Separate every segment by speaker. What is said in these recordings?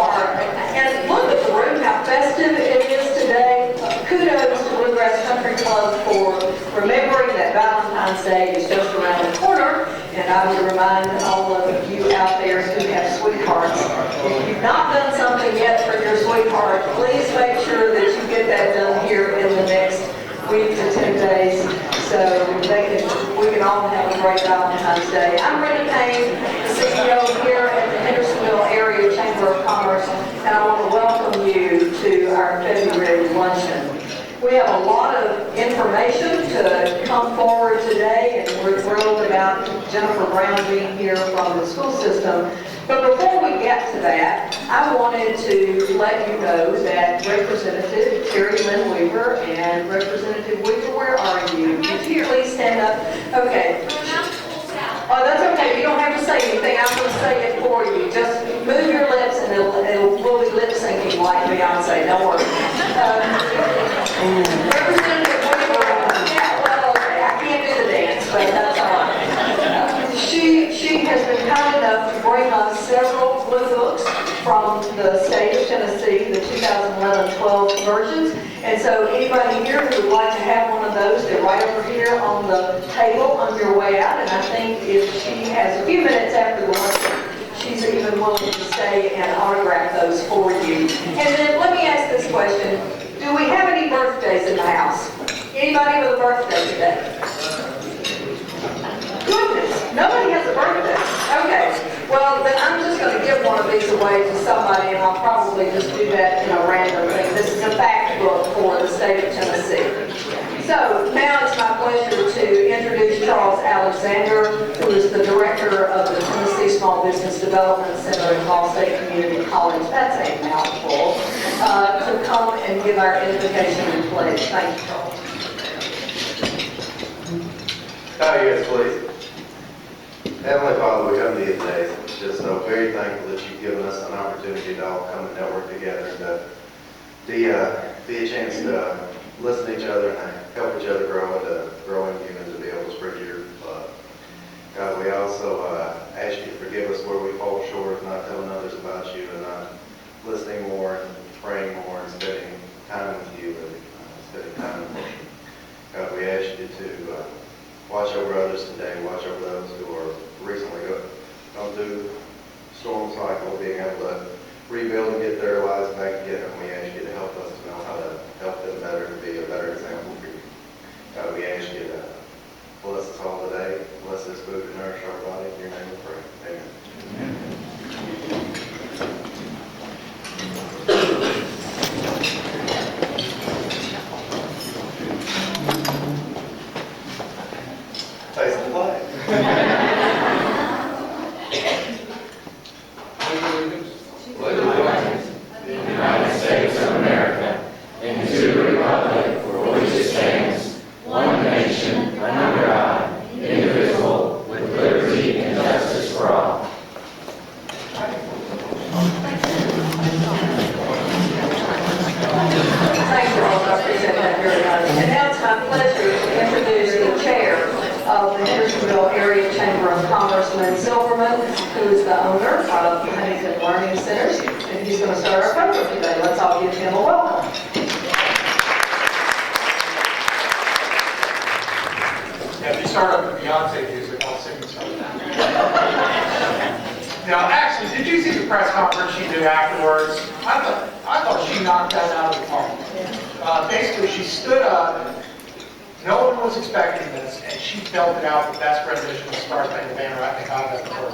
Speaker 1: are. And look at the room, how festive it is today. Kudos to Bluegrass Country Club for remembering that Valentine's Day is just around the corner. And I would remind all of you out there who have sweethearts, if you've not done something yet for your sweetheart, please make sure that you get that done here in the next week to 10 days. So we can all have a great Valentine's Day. I'm Brenda Payne, the CEO here at the Hendersonville Area Chamber of Commerce, and I want to welcome you to our February luncheon. We have a lot of information to come forward today, and we're thrilled about Jennifer Brown being here from the school system. But before we get to that, I wanted to let you know that Representative Terry Lynn Weaver and Representative Weaver, where are you? Would you please stand up? Okay. Oh, that's okay. You don't have to say anything. I'm going to say it for you. Just move your lips and we'll be lip syncing like Beyonce. Don't worry. Representative Weaver, yeah, well, okay. I can't do the dance, but that's all right. She has been kind enough to bring us several blue books from the state of Tennessee, the 2011-12 versions. And so anybody here who would like to have one of those, they're right over here on the table on your way out. And I think if she has a few minutes after the lunch, she's even willing to stay and autograph those for you. And then let me ask this question. Do we have any birthdays in the house? Anybody with a birthday today? Goodness, nobody has a birthday. Okay, well then I'm just going to give one of these away to somebody, and I'll probably just do that in a random thing. This is a fact book for the state of Tennessee. So now it's my pleasure to introduce Charles Alexander, who is the director of the Tennessee Small Business Development Center at Ball State Community College. That's a mouthful. To come and give our invocation and pledge. Thank you, Charles.
Speaker 2: Bow your heads, please. Heavenly Father, we come to you today just so very thankful that you've given us an opportunity to all come and network together and to be a chance to listen to each other and help each other grow into growing humans to be able to spread your love. God, we also ask you to forgive us where we fall short of not telling others about you and not listening more and praying more and spending time with you and spending time with you. God, we ask you to watch over others today, watch over those who are recently gone through the storm cycle, being able to rebuild and get their lives back together. And we ask you to help us to know how to help them better and be a better example for you. God, we ask you to bless us all today, bless this food and nourish our body. In your name we pray. Amen. Face the flag.
Speaker 3: The United States of America, and to the republic for which it stands, one nation, under God, indivisible, with liberty and justice for all.
Speaker 1: Thank you all. I appreciate that very much. And now it's my pleasure to introduce the chair of the Hendersonville Area Chamber of Commerce, Lynn Silverman, who is the owner of Huntington Learning Centers, and he's going to start our program today. Let's all give him a welcome.
Speaker 4: Yeah, if you start up with Beyonce music, I'll sing something. Now, actually, did you see the press conference she did afterwards? I thought she knocked that out of the park. Basically, she stood up. No one was expecting this, and she belted out the best rendition of Star Spangled Banner I think I've ever heard.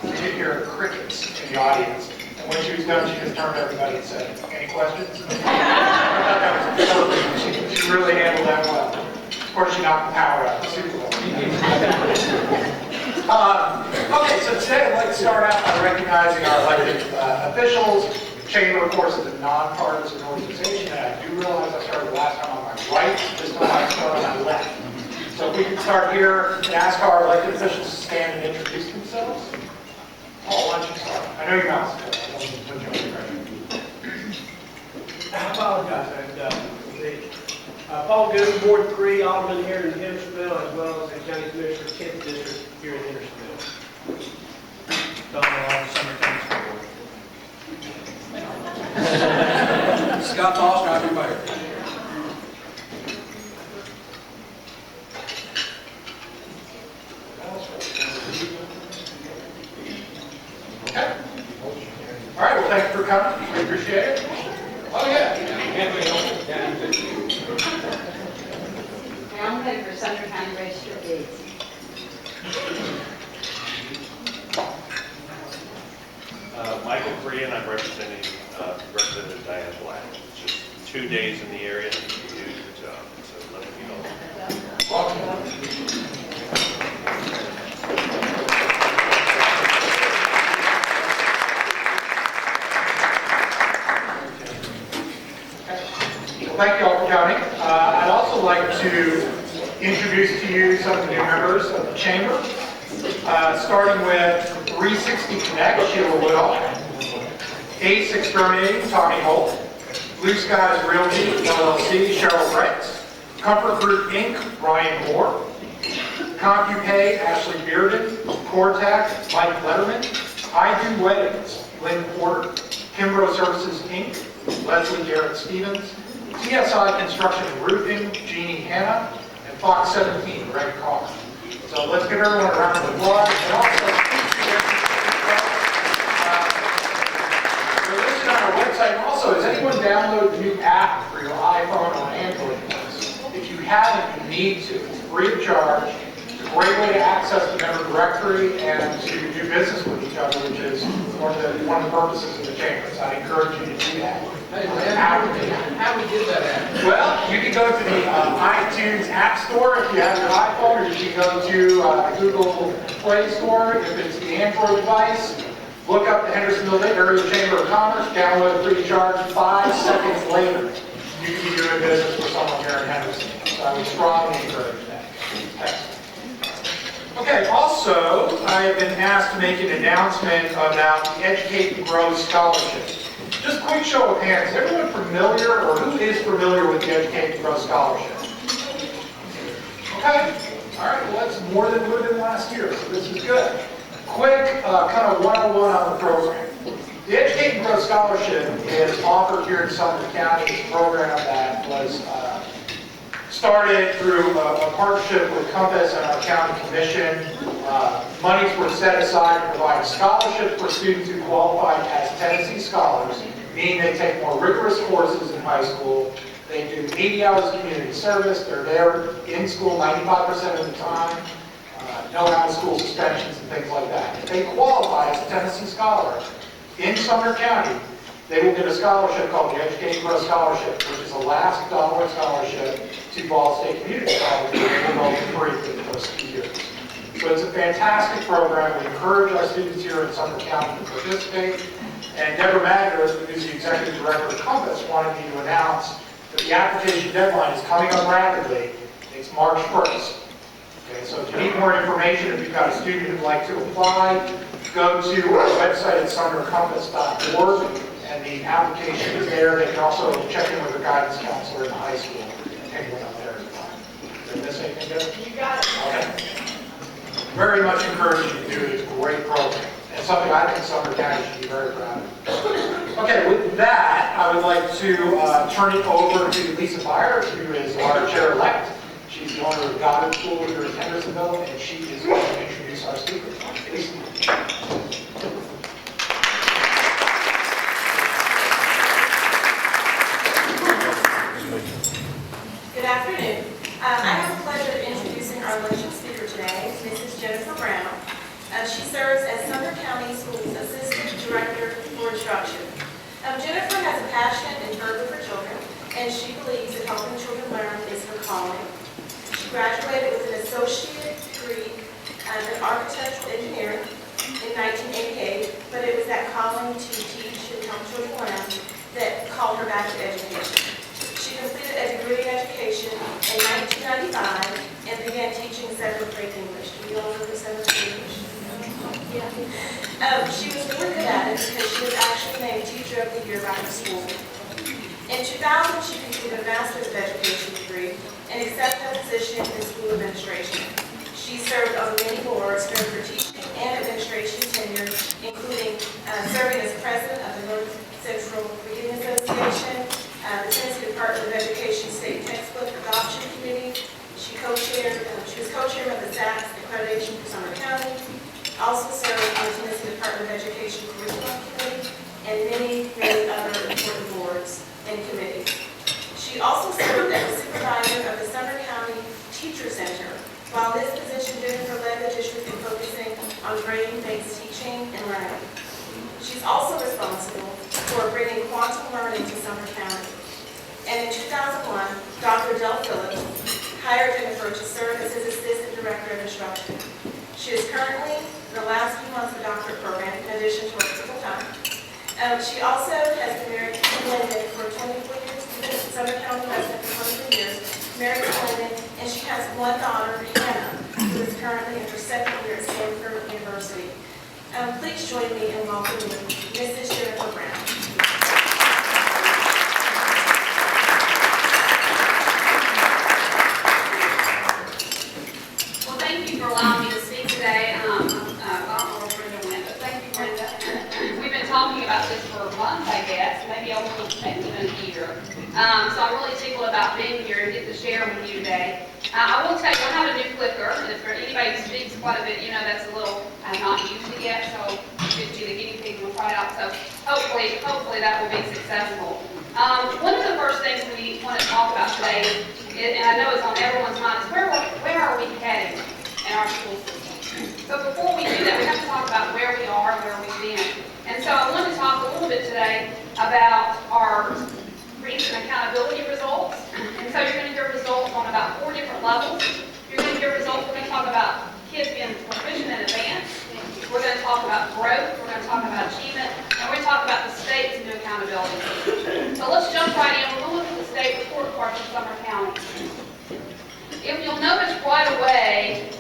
Speaker 4: You didn't hear crickets in the audience. And when she was done, she just turned to everybody and said, "Any questions?" I thought that was perfect. She really handled that well. Of course, she knocked the power out of the Super Bowl. Okay, so today I'd like to start out by recognizing our elected officials. The Chamber, of course, is a nonpartisan organization, and I do realize I started last time on my right. This time I start on my left. So if we could start here and ask our elected officials to stand and introduce themselves. Paul, why don't you start? I know your mouth's good. I won't put you on the pressure.
Speaker 5: I apologize. Paul Goode, Ward 3, Alderman here in Hendersonville, as well as the County Commissioner, 10th District here in Hendersonville. Sumner County Schools.
Speaker 6: South Austin, I'll be mayor.
Speaker 4: Okay. All right, well, thank you for coming. We appreciate it. Oh, yeah.
Speaker 7: I'm heading for Sumner County Register of Deeds.
Speaker 8: Michael Korean, I'm representing Representative Diane Black. It's just 2 days in the area and you can do your job, so let me know.
Speaker 4: Welcome. Well, thank you all for coming. I'd also like to introduce to you some of the new members of the chamber, starting with 360 Connect, Sheila Woodall, Ace Exterminating, Tommy Holt, Blue Skies Realty, LLC, Cheryl Brett, Comfort Group, Inc., Ryan Moore, CompuPay, Ashley Bearden, Cortac, Mike Letterman, I Do Weddings, Lynn Porter, Kimbrough Services, Inc., Leslie Garrett Stevens, TSI Construction and Roofing, Jeannie Hanna, and Fox 17, Greg Carr. So let's give everyone a round of applause. And also, we're listed on our website. Also, has anyone downloaded the new app for your iPhone or Android device? If you haven't, you need to. It's free of charge. It's a great way to access the member directory and to do business with each other, which is one of the purposes of the chamber. So I encourage you to do that.
Speaker 6: Hey, man, how do we get that app?
Speaker 4: Well, you can go to the iTunes App Store if you have your iPhone, or you can go to Google Play Store if it's the Android device. Look up the Hendersonville Area Chamber of Commerce, download free of charge. 5 seconds later, you can be doing business with someone here in Henderson. So I would strongly encourage that. Thanks. Okay, also, I have been asked to make an announcement about the Educate and Grow Scholarship. Just a quick show of hands. Is everyone familiar, or who is familiar with the Educate and Grow Scholarship? Okay. All right. Well, that's more than we did last year, so this is good. Quick kind of 101 on the program. The Educate and Grow Scholarship is offered here in Sumner County. It's a program that was started through a partnership with Composite and our county commission. Monies were set aside to provide scholarships for students who qualified as Tennessee scholars, meaning they take more rigorous courses in high school. They do 80 hours of community service. They're there in school 95% of the time. No out-of-school suspensions and things like that. If they qualify as a Tennessee scholar in Sumner County, they will get a scholarship called the Educate and Grow Scholarship, which is a last dollar scholarship to Ball State Community College, where they will go for free for the first 2 years. So it's a fantastic program. We encourage our students here in Sumner County to participate. And Deborah Magner, who's the executive director of Compass, wanted me to announce that the application deadline is coming up rapidly. It's March 1st. Okay, so if you need more information, if you've got a student who'd like to apply, go to our website at sumnercompass.org, and the application is there. They can also check in with their guidance counselor in the high school and take one up there as well. Did I miss anything there?
Speaker 7: You got it.
Speaker 4: Okay. Very much encourage you to do it. It's a great program. And something I think Sumner County should be very proud of. Okay, with that, I would like to turn it over to Lisa Byers, who is our chair-elect. She's the owner of Goddard School here in Hendersonville, and she is going to introduce our speakers. Lisa.
Speaker 9: Good afternoon. I have the pleasure of introducing our luncheon speaker today, Mrs. Jennifer Brown. She serves as Sumner County Schools Assistant Director for Instruction. Jennifer has a passion and fervor for children, and she believes that helping children learn is her calling. She graduated with an associate degree in architectural engineering in 1988, but it was that calling to teach and help children learn that called her back to education. She completed a degree in education in 1995 and began teaching 7th grade English. Do you all know the 7th grade English? Yeah. She was really good at it because she was actually named Teacher of the Year by her school. In 2000, she completed a Master's of Education degree and accepted a position in school administration. She served on many boards during her teaching and administration tenure, including serving as president of the North Central Reading Association, Jennifer led the district in focusing on grading-based teaching and learning. She's also responsible for bringing quantum learning to Sumner County. And in 2001, Dr. Del Phillips hired Jennifer to serve as his Assistant Director of Instruction. She is currently in the last few months of the doctorate program, in addition to working full-time. She also has been married to Lyndon for 24 years. She's been a Sumner County resident for 23 years, married to Lyndon, and she has one daughter, Hannah, who is currently in her second year at Stanford University. Please join me in welcoming Mrs. Jennifer Brown.
Speaker 10: Well, thank you for allowing me to speak today. I don't know where Brenda went, but thank you, Brenda. We've been talking about this for months, I guess, maybe even a year. So I'm really tickled about being here and get to share with you today. I will tell you, I have a new clicker, and if for anybody who speaks quite a bit, you know that's a little, I'm not used to yet, so it's be the guinea pig and we'll try it out. So hopefully that will be successful. One of the first things we want to talk about today is, and I know it's on everyone's mind, is where are we heading in our school system? So before we do that, we have to talk about where we are and where we've been. And so I want to talk a little bit today about our recent accountability results. And so you're going to hear results on about 4 different levels. You're going to hear results, we're going to talk about kids being proficient in advance. We're going to talk about growth. We're going to talk about achievement. And we're going to talk about the state's new accountability. So let's jump right in. We're going to look at the state report card from Sumner County. If you'll notice right away,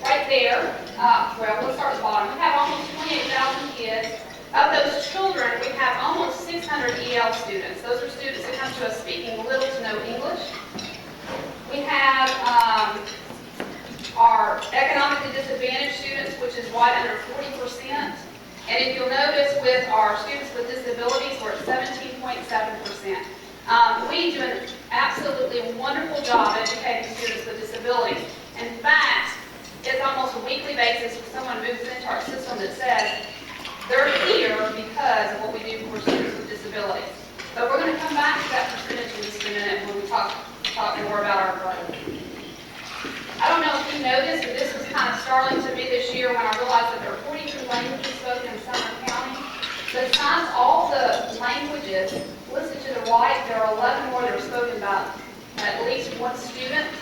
Speaker 10: right there, well, let's start at the bottom. We have almost 28,000 kids. Of those children, we have almost 600 EL students. Those are students that come to us speaking little to no English. We have our economically disadvantaged students, which is right under 40%. And if you'll notice with our students with disabilities, we're at 17.7%. We do an absolutely wonderful job educating students with disabilities. In fact, it's almost a weekly basis when someone moves into our system that says, they're here because of what we do for students with disabilities. But we're going to come back to that percentage in just a minute when we talk more about our growth. I don't know if you noticed, but this was kind of startling to me this year when I realized that there are 42 languages spoken in Sumner County. Besides all the languages listed to the right, there are 11 more that are spoken by at least one student.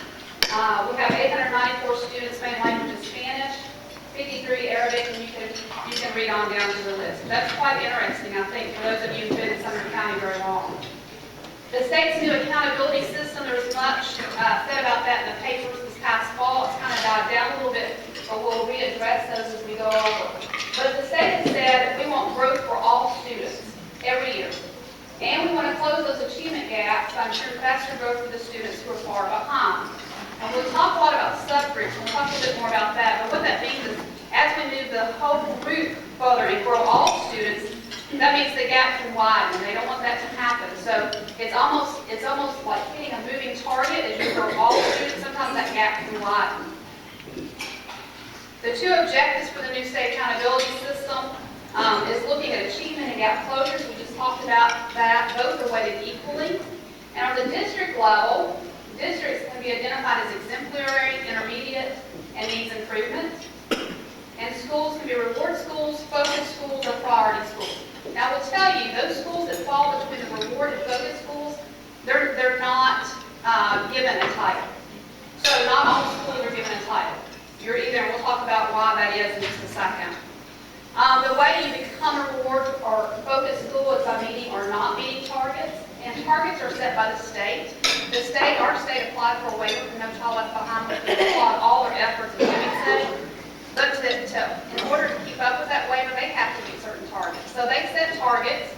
Speaker 10: We have 894 students, main language is Spanish, 53 Arabic, and you can read on down to the list. That's quite interesting, I think, for those of you who've been in Sumner County very long. The state's new accountability system, there's much said about that in the papers this past fall. It's kind of died down a little bit, but we'll readdress those as we go over. But the state has said that we want growth for all students every year. And we want to close those achievement gaps by ensuring faster growth for the students who are far behind. And we'll talk a lot about subgroups, we'll talk a bit more about that, but what that means is as we move the whole group further and grow all students, that means the gap can widen, and they don't want that to happen. So it's almost like hitting a moving target. As you grow all students, sometimes that gap can widen. The 2 objectives for the new state accountability system is looking at achievement and gap closures. We just talked about that. Both are weighted equally. And on the district level, districts can be identified as exemplary, intermediate, and needs improvement. And schools can be reward schools, focus schools, or priority schools. Now, I will tell you, those schools that fall between the reward and focus schools, they're not given a title. So not all schools are given a title. You're either, and we'll talk about why that is in just a second. The way you become a reward or focus school is by meeting or not meeting targets. And targets are set by the state. Our state applied for a waiver for No Child Left Behind, which we applaud all their efforts in doing so. But in order to keep up with that waiver, they have to meet certain targets. So they set targets,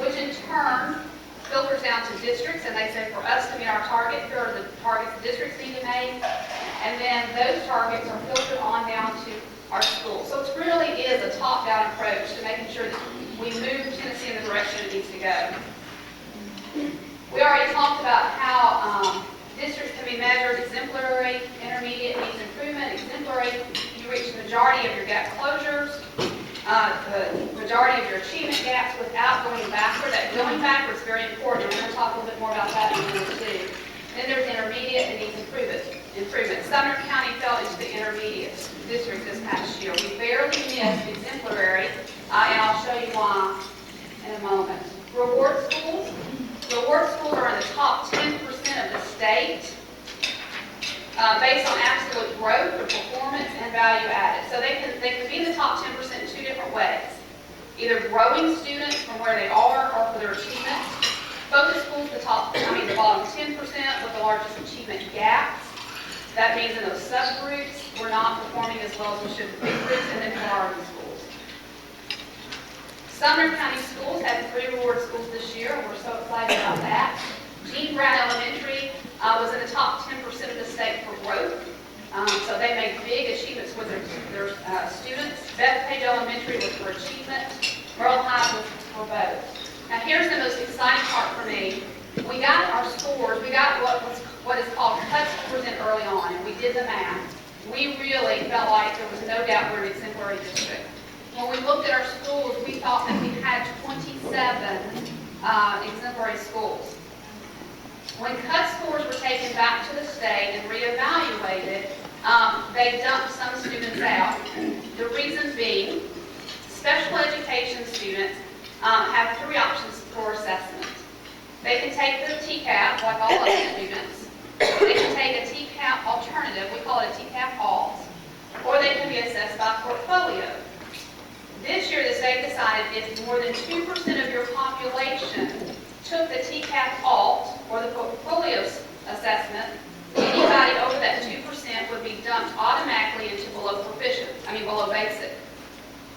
Speaker 10: which in turn filters down to districts, and they say for us to meet our target, here are the targets the districts need to make, and then those targets are filtered on down to our schools. So it really is a top-down approach to making sure that we move Tennessee in the direction it needs to go. We already talked about how districts can be measured: exemplary, intermediate, needs improvement. Exemplary, you reach the majority of your gap closures, the majority of your achievement gaps without going backward. That going backward is very important. We're going to talk a little bit more about that in a minute too. Then there's intermediate and needs improvement. improvement. Sumner County fell into the intermediate district this past year. We barely missed exemplary, and I'll show you why in a moment. Reward schools. Reward schools are in the top 10% of the state based on absolute growth, performance, and value added. So they can be in the top 10% in two different ways. Either growing students from where they are or for their achievement. Focus schools, the bottom 10% with the largest achievement gaps. That means in those subgroups, we're not performing as well as we should in big groups, and then priority schools. Sumner County Schools had 3 reward schools this year, and we're so excited about that. Gene Brown Elementary was in the top 10% of the state for growth. So they made big achievements with their students. Bethpage Elementary was for achievement. Merle High was for both. Now here's the most exciting part for me. We got our scores, we got what is called cut scores in early on, and we did the math. We really felt like there was no doubt we're an exemplary district. When we looked at our schools, we thought that we had 27 exemplary schools. When cut scores were taken back to the state and reevaluated, they dumped some students out. The reason being, special education students have 3 options for assessment. They can take the TCAP, like all other students. They can take a TCAP alternative, we call it a TCAP alt, or they can be assessed by portfolio. This year, the state decided if more than 2% of your population took the TCAP alt, or the portfolio assessment, anybody over that 2% would be dumped automatically into below basic.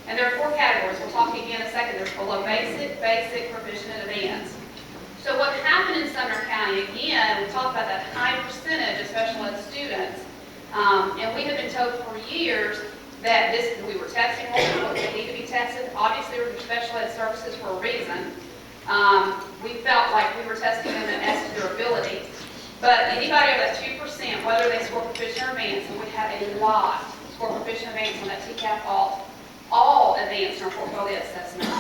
Speaker 10: And there are 4 categories. We'll talk again in a second. There's below basic, basic, proficient, and advanced. So what happened in Sumner County, again, we talked about that high percentage of special ed students, and we have been told for years that we were testing what they need to be tested. Obviously, we're special ed services for a reason. We felt like we were testing them as to their ability. But anybody over that 2%, whether they score proficient or advanced, and we have a lot score proficient advanced on that TCAP alt, all advanced in our portfolio assessments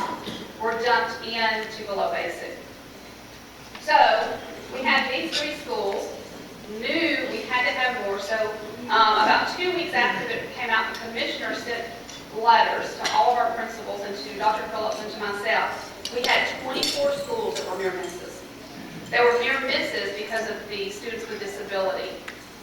Speaker 10: were dumped into below basic. So we had these 3 schools, knew we had to have more. So about 2 weeks after it came out, the commissioner sent letters to all of our principals and to Dr. Phillips and to myself. We had 24 schools that were near misses. They were near misses because of the students with disability.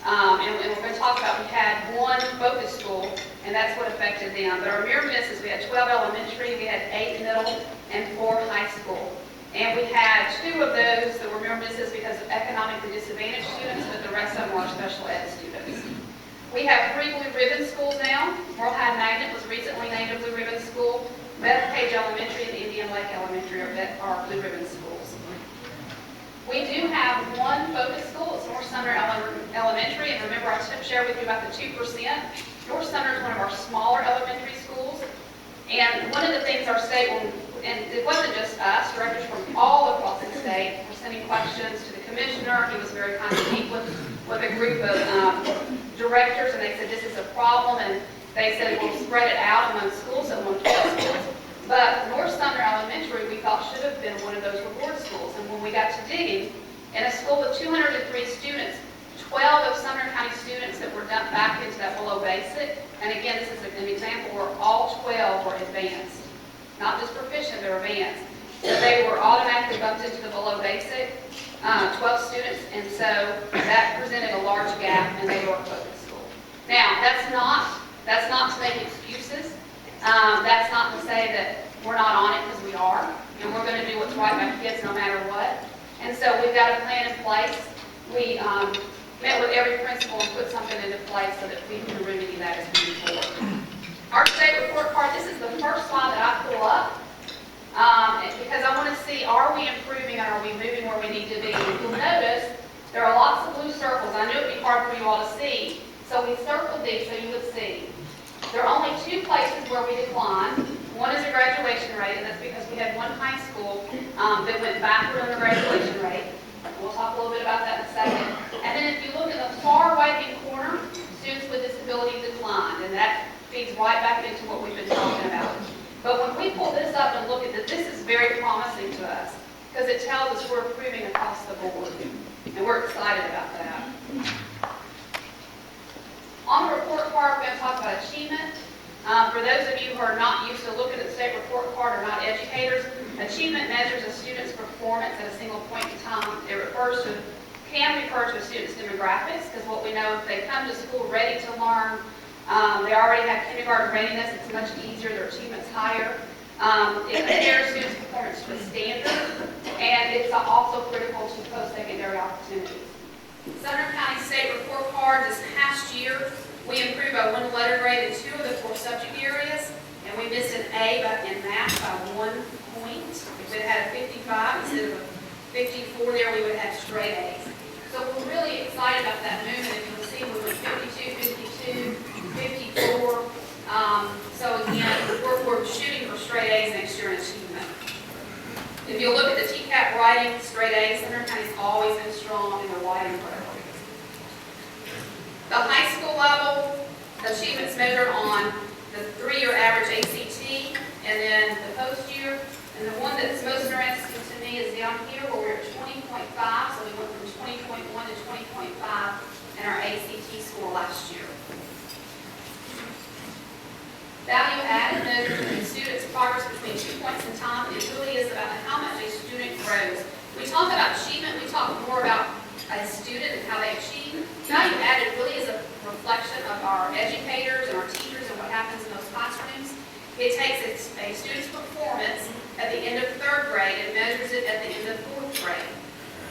Speaker 10: And we're going to talk about, we had 1 focus school, and that's what affected them. But our near misses, we had 12 elementary, we had 8 middle, and 4 high school. And we had 2 of those that were near misses because of economically disadvantaged students, but the rest of them were special ed students. We have 3 blue ribbon schools now. Merle High Magnet was recently named a blue ribbon school. Bethpage Elementary and Indian Lake Elementary are blue ribbon schools. We do have 1 focus school. It's North Sumner Elementary. And remember, I shared with you about the 2%. North Sumner is one of our smaller elementary schools. And one of the things our state, and it wasn't just us, directors from all across the state were sending questions to the commissioner. He was very kind to meet with a group of directors, and they said this is a problem, and they said we'll spread it out among schools, so among 12 schools. But North Sumner Elementary, we thought should have been one of those reward schools. And when we got to digging, in a school with 203 students, 12 of Sumner County students that were dumped back into that below basic. And again, this is an example where all 12 were advanced. Not just proficient, they're advanced. So they were automatically bumped into the below basic, 12 students, and so that presented a large gap, and they were a focus school. Now, that's not to make excuses. That's not to say that we're not on it, because we are, and we're going to do what's right by kids no matter what. And so we've got a plan in place. We met with every principal and put something into place so that we can remedy that as we move forward. Our state report card, this is the first slide that I pull up, because I want to see, are we improving and are we moving where we need to be? If you'll notice, there are lots of blue circles. I knew it would be hard for you all to see, so we circled these so you would see. There are only 2 places where we decline. One is the graduation rate, and that's because we had 1 high school that went backward on the graduation rate. We'll talk a little bit about that in a second. And then if you look in the far right-hand corner, students with disability declined, and that feeds right back into what we've been talking about. But when we pull this up and look at this, this is very promising to us, because it tells us we're improving across the board, and we're excited about that. card, we're going to talk about achievement. For those of you who are not used to looking at the state report card or not educators, achievement measures a student's performance at a single point in time. It can refer to a student's demographics, because what we know, if they come to school ready to learn, they already have kindergarten readiness, it's much easier, their achievement's higher. It compares students' performance to a standard, and it's also critical to post-secondary opportunities. Sumner County State Report Card this past year, we improved by 1 letter grade in 2 of the 4 subject areas, and we missed an A in math by 1 point. If it had a 55 instead of a 54 there, we would have straight A's. So we're really excited about that movement. If you'll see, we went 52, 52, 54. So again, we're shooting for straight A's next year in achievement. If you look at the TCAP writing, straight A's, Sumner County's always been strong in their writing programs. The high school level, achievements measured on the 3-year average ACT, and then the post-year. And the one that's most interesting to me is down here where we're at 20.5, so we went from 20.1 to 20.5 in our ACT score last year. Value added measures a student's progress between 2 points in time. It really is about how much a student grows. We talk about achievement, we talk more about a student and how they achieve. Value added really is a reflection of our educators and our teachers and what happens in those classrooms. It takes a student's performance at the end of 3rd grade and measures it at the end of 4th grade.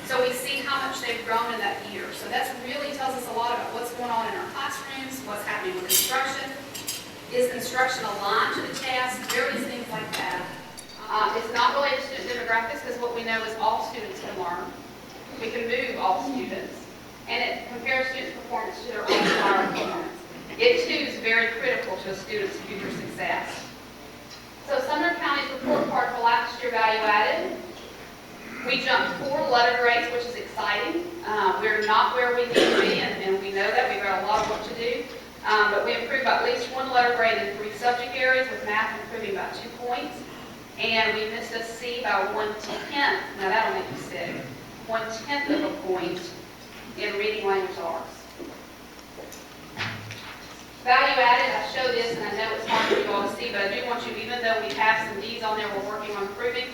Speaker 10: So we see how much they've grown in that year. So that really tells us a lot about what's going on in our classrooms, what's happening with instruction. Is instruction aligned to the task? Various things like that. It's not related to student demographics, because what we know is all students can learn. We can move all students. And it compares students' performance to their own prior performance. It too is very critical to a student's future success. So Sumner County's report card for last year value added. We jumped 4 letter grades, which is exciting. We're not where we need to be, and we know that. We've got a lot of work to do. But we improved by at least 1 letter grade in 3 subject areas, with math improving by 2 points. And we missed a C by 1/10. Now that'll make you sick. 1/10 of a point in reading language arts. Value added, I show this, and I know it's hard for you all to see, but I do want you, even though we have some D's on there we're working on improving,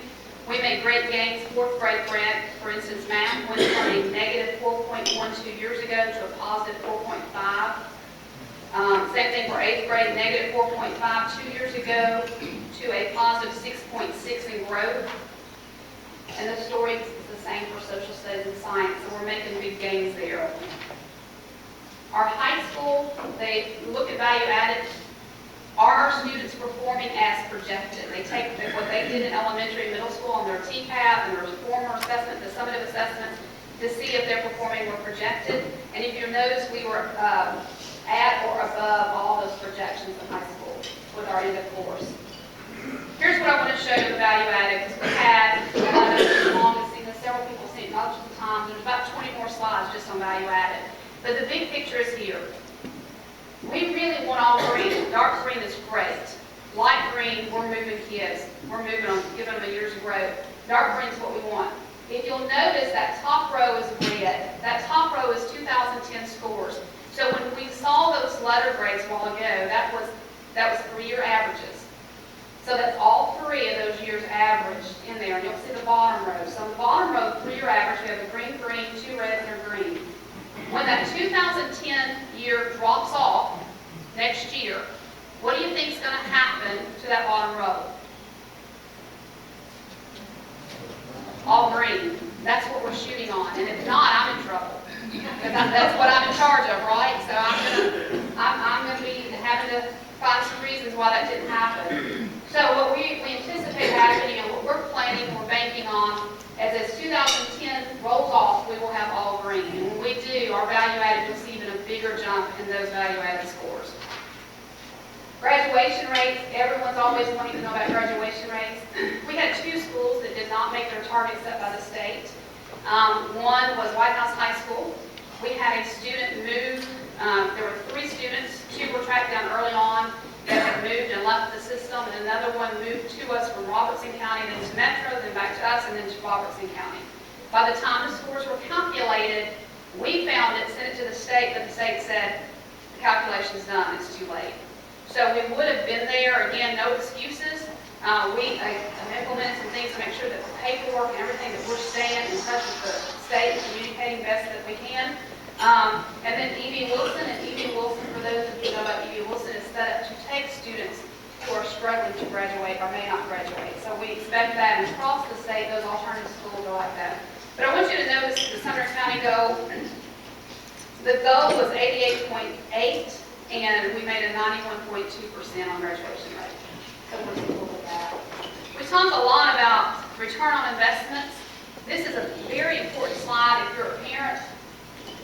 Speaker 10: we made great gains. 4th grade, for instance, math went from a negative 4.1 2 years ago to a positive 4.5. Same thing for 8th grade, negative 4.5 2 years ago to a positive 6.6 in growth. And the story is the same for social studies and science, so we're making big gains there. Our high school, they look at value added. Are our students performing as projected? They take what they did in elementary and middle school on their TCAP and their former assessment, the summative assessment, to see if they're performing what projected. And if you notice, we were at or above all those projections in high school with our end of course. Here's what I want to show you the value added, because we had, and I know it's long, I've seen this, several people have seen it multiple times. There's about 20 more slides just on value added. But the big picture is here. We really want all green. Dark green is great. Light green, we're moving kids. We're moving on, giving them a year's growth. Dark green is what we want. If you'll notice, that top row is red. That top row is 2010 scores. So when we saw those letter grades a while ago, that was 3-year averages. So that's all 3 of those years averaged in there. And you'll see the bottom row. So the bottom row, 3-year average, we have a green, 2 reds, and a green. When that 2010 year drops off next year, what do you think is going to happen to that bottom row? All green. That's what we're shooting on. And if not, I'm in trouble. Because that's what I'm in charge of, right? So I'm going to be having to find some reasons why that didn't happen. So what we anticipate happening and what we're planning, we're banking on, as 2010 rolls off, we will have all green. And when we do, our value added, you'll see even a bigger jump in those value added scores. Graduation rates, everyone's always wanting to know about graduation rates. We had 2 schools that did not make their target set by the state. One was White House High School. We had a student move. There were 3 students. 2 were tracked down early on that had moved and left the system, and another one moved to us from Robertson County, then to Metro, then back to us, and then to Robertson County. By the time the scores were calculated, we found it, sent it to the state, but the state said, calculations done, it's too late. So we would have been there, again, no excuses. We implemented some things to make sure that the paperwork and everything, that we're staying in touch with the state and communicating best that we can. And then E.B. Wilson, for those of you who know about E.B. Wilson, is set up to take students who are struggling to graduate or may not graduate. So we expect that, and across the state, those alternative schools are like that. But I want you to notice the Sumner County goal. The goal was 88.8, and we made a 91.2% on graduation rate. So we're equal with that. We talked a lot about return on investments. This is a very important slide if you're a parent.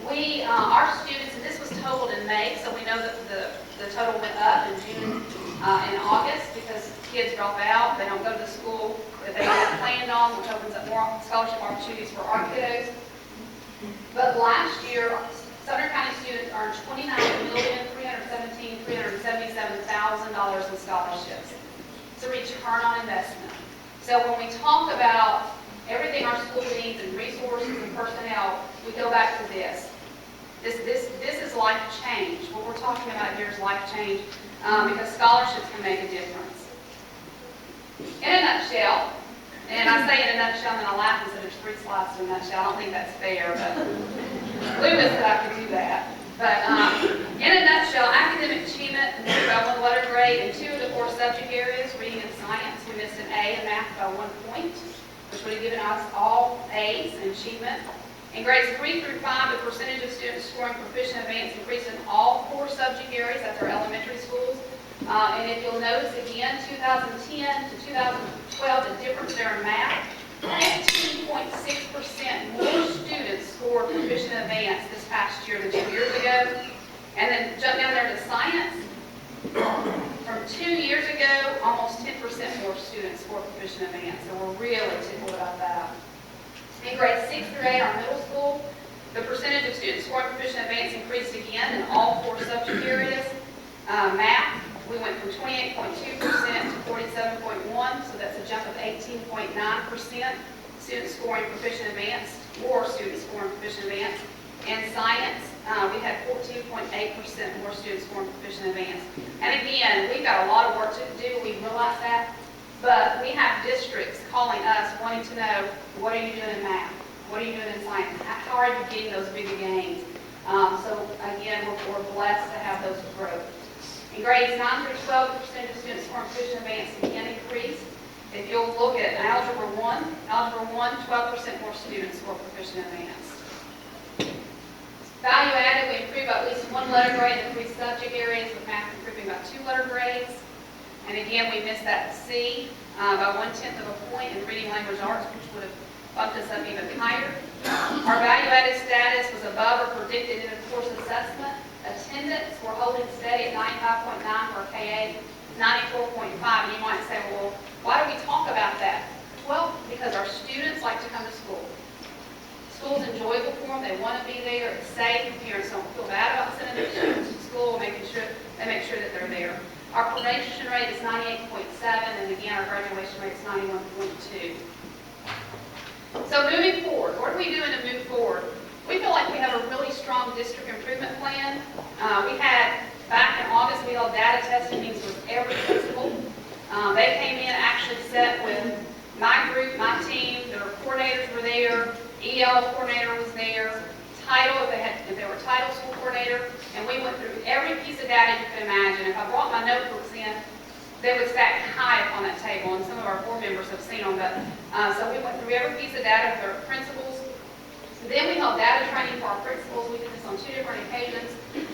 Speaker 10: Our students, and this was totaled in May, so we know that the total went up in June and August because kids drop out, they don't go to the school that they had planned on, which opens up more scholarship opportunities for our kiddos. But last year, Sumner County students earned $29,377,000 in scholarships. It's a return on investment. So when we talk about everything our school needs and resources and personnel, we go back to this. This is life change. What we're talking about here is life change because scholarships can make a difference. In a nutshell, and I say in a nutshell and then I laugh and say there's 3 slides in a nutshell. I don't think that's fair, but Lewis said I could do that. But in a nutshell, academic achievement, we got 1 letter grade in 2 of the 4 subject areas, reading and science. We missed an A in math by 1 point, which would have given us all A's in achievement. In grades 3 through 5, the percentage of students scoring proficient advanced increased in all 4 subject areas. That's our elementary schools. And if you'll notice again, 2010 to 2012, the difference there in math, 15.6% more students scored proficient advanced this past year than 2 years ago. And then jump down there to science. From 2 years ago, almost 10% more students scored proficient advanced. So we're really tickled about that. In grades 6 through 8, our middle school, the percentage of students scoring proficient advanced increased again in all 4 subject areas. Math, we went from 28.2% to 47.1%, so that's a jump of 18.9%. Students scoring proficient advanced, more students scoring proficient advanced. And science, we had 14.8% more students scoring proficient advanced. And again, we've got a lot of work to do, we realize that. But we have districts calling us wanting to know, what are you doing in math? What are you doing in science? How are you getting those bigger gains? So again, we're blessed to have those growth. In grades 9 through 12, the percentage of students scoring proficient advanced again increased. If you'll look at Algebra 1, 12% more students score proficient advanced. Value added, we improved by at least 1 letter grade in 3 subject areas, with math improving by 2 letter grades. And again, we missed that C by 1/10 of a point in reading language arts, which would have bumped us up even higher. Our value-added status was above or predicted in the course assessment. Attendance, we're holding steady at 95.9 for KA, 94.5. And you might say, well, why do we talk about that? Well, because our students like to come to school. School's enjoyable for them. They want to be there. It's safe. Parents don't feel bad about sending their students to school, making sure that they're there. Our probation rate is 98.7, and again, our graduation rate is 91.2. So moving forward, what are we doing to move forward? We feel like we have a really strong district improvement plan. We had, back in August, we held data testing meetings with every principal. They came in, actually set with my group, my team, the coordinators were there, EL coordinator was there, title, if they were title school coordinator, and we went through every piece of data you could imagine. If I brought my notebooks in, they would stack high up on that table, and some of our board members have seen them, but so we went through every piece of data with our principals. Then we held data training for our principals. We did this on 2 different occasions,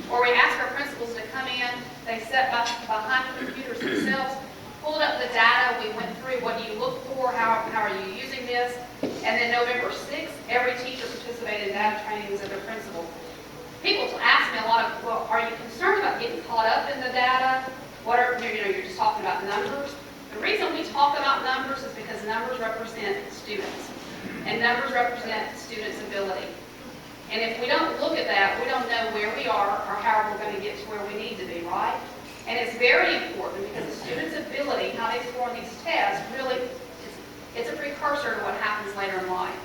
Speaker 10: where we asked our principals to come in, they sat behind the computers themselves, pulled up the data, we went through what do you look for, how are you using this, and then November 6th, every teacher participated in data trainings of their principal. People ask me a lot of, well, are you concerned about getting caught up in the data? You're just talking about numbers. The reason we talk about numbers is because numbers represent students, and numbers represent students' ability. And if we don't look at that, we don't know where we are or how we're going to get to where we need to be, right? And it's very important because the student's ability, how they score on these tests, really, it's a precursor to what happens later in life.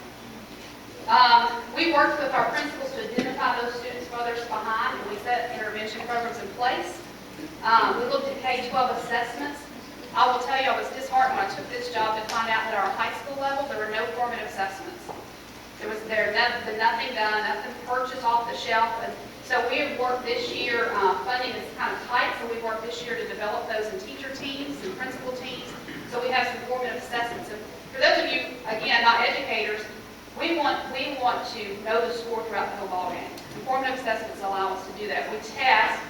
Speaker 10: We worked with our principals to identify those students furthest behind, and we set intervention programs in place. We looked at K-12 assessments. I will tell you, I was disheartened when I took this job to find out that at our high school level, there were no formative assessments. There nothing done, nothing purchased off the shelf. And so we have worked this year, funding is kind of tight, so we worked this year to develop those in teacher teams and principal teams. So we have some formative assessments. And for those of you, again, not educators, we want to know the score throughout the whole ballgame. Formative assessments allow us to do that. We test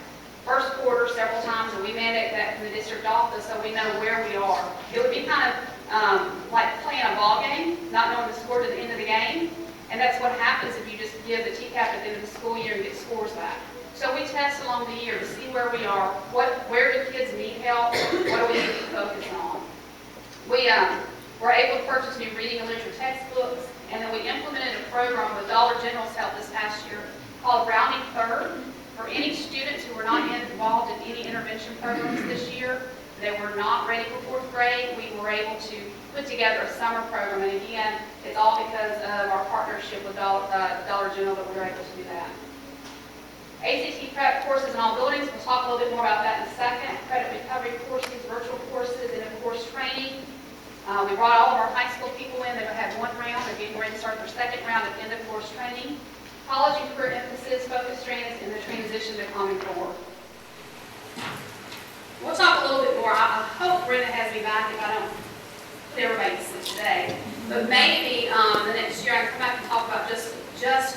Speaker 10: first quarter several times, and we mandate that from the district office so we know where we are. It would be kind of like playing a ball game, not knowing the score to the end of the game, and that's what happens if you just give the TCAP at the end of the school year and get scores back. So we test along the year to see where we are, where do kids need help, what do we need to focus on. We were able to purchase new reading and literature textbooks, and then we implemented a program with Dollar General's help this past year called Rounding Third. For any students who were not involved in any intervention programs this year, they were not ready for fourth grade, we were able to put together a summer program. And again, it's all because of our partnership with Dollar General that we were able to do that. ACT prep courses in all buildings, we'll talk a little bit more about that in a second. Credit recovery courses, virtual courses, and of course training. We brought all of our high school people in. They've had one round. They're getting ready to start their second round of end of course training. College and career emphasis, focus strands, and the transition to Common Core. We'll talk a little bit more. I hope Brenda has me back if I don't put everybody to sleep today. But maybe the next year I can come back and talk about just